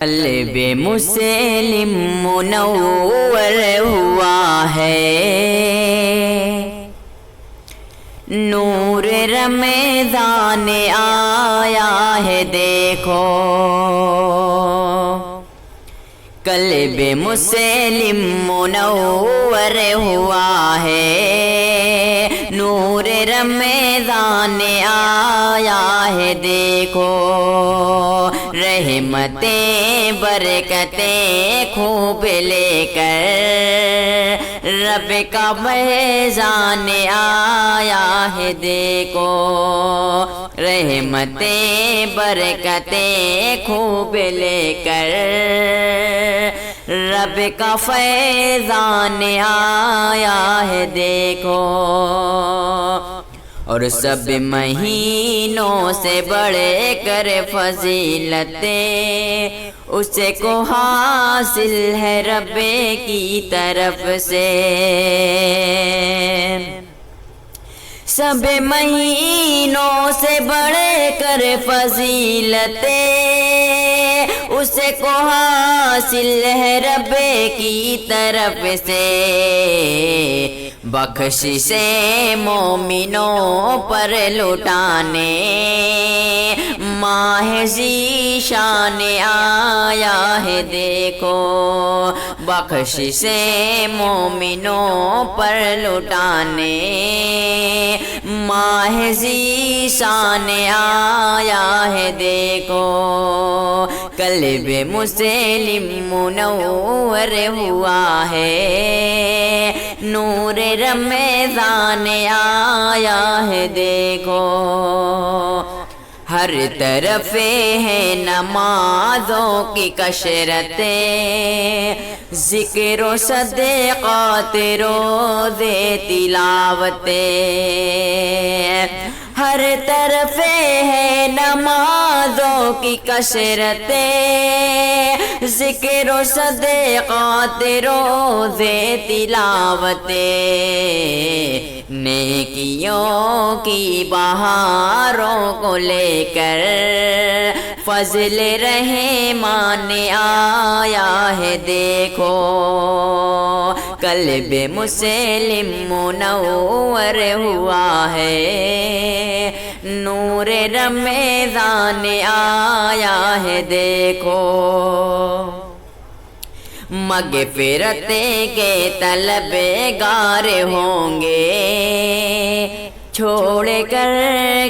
قلب مسلم منور ہوا ہے، نور رمضان آیا ہے دیکھو۔ قلب مسلم منور ہوا ہے، نور رمضان آیا ہے دیکھو۔ رحمتیں برکتیں خوب لے کر رب کا فیضان آیا ہے دیکھو۔ رحمتیں برکتیں خوب لے کر رب کا فیضان آیا ہے دیکھو۔ اور سب مہینوں سے بڑھ کر فضیلتیں اسے کو حاصل ہے رب کی طرف سے۔ سب مہینوں سے بڑھ کر فضیلتیں اسے کو حاصل ہے رب کی طرف سے۔ بخشش مومنوں پر لٹانے ماہ ذیشان آیا ہے دیکھو۔ بخشش مومنوں پر لٹانے ماہ ذیشان آیا ہے دیکھو۔ قلب مسلم منور ہوا ہے، نور رمضان آیا ہے دیکھو۔ ہر طرف ہے نمازوں کی کثرتیں، ذکر و صدقات روزے تلاوتیں۔ ہر طرف ہے نمازوں کی کثرتیں، ذکر و صدقات روزے تلاوتیں۔ نیکیوں کی بہاروں کو لے کر فضل رحمان آیا ہے دیکھو۔ قلب مسلم منور ہوا ہے، نور رمضان آیا ہے دیکھو۔ مغفرت کے طلبگار ہوں گے، چھوڑ کر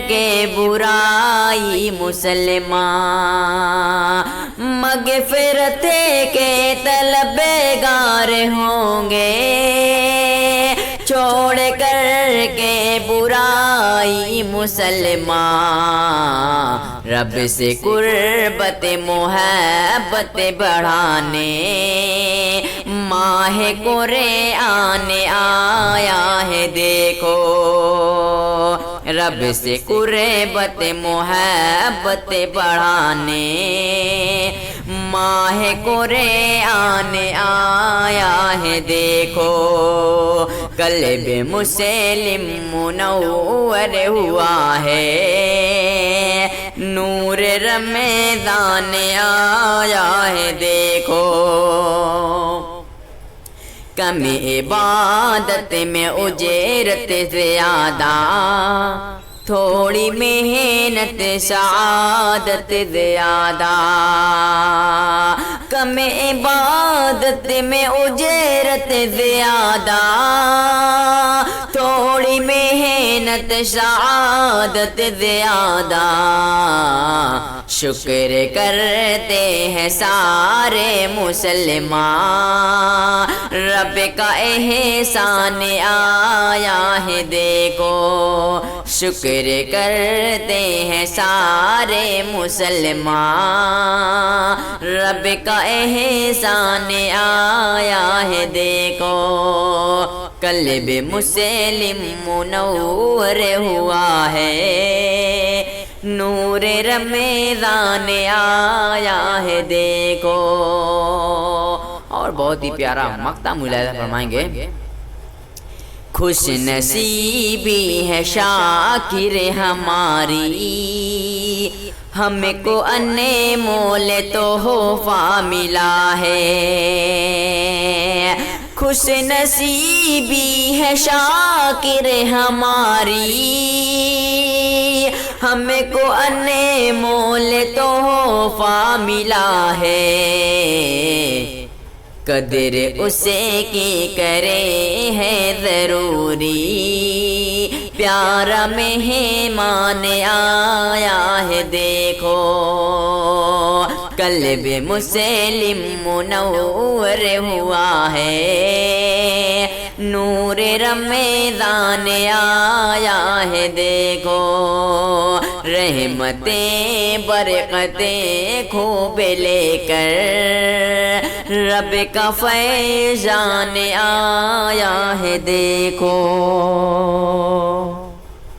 کے برائی مسلمان۔ مغفرت کے طلبگار ہوں گے، چھوڑ کر کے برائی مسلمان۔ رب سے قربت محبت بڑھانے ماہ قرآن آیا ہے دیکھو۔ رب سے قربت محبت بڑھانے ماہ قرآن آیا ہے دیکھو۔ قلب مسلم منور ہوا ہے، نور رمضان آیا ہے دیکھو۔ کم عبادت میں اجرت زیادہ، تھوڑی محنت سعادت زیادہ۔ کم عبادت میں اجرت زیادہ، تھوڑی محنت سعادت زیادہ۔ شکر کرتے ہیں سارے مسلمان، رب کا احسان آیا ہے دیکھو۔ شکر کرتے ہیں سارے مسلمان، رب کا احسان آیا ہے دیکھو۔ قلب مسلم منور ہوا ہے، نور رمضان آیا ہے دیکھو۔ اور بہت ہی پیارا مقطع ملاحظہ فرمائیں گے۔ خوش نصیبی ہے شاکر ہماری، ہم کو انمول تحفہ ملا ہے۔ خوش نصیبی ہے شاکر ہماری، ہم کو انمول تحفہ ملا ہے۔ قدر اسے کی کرے ہے ضروری، پیارا مہمان آیا ہے دیکھو، قلب مسلم منور ہوا ہے، نور رمضان آیا ہے دیکھو، رحمتیں برکتیں خوب لے کر رب کا فیضان آیا ہے دیکھو۔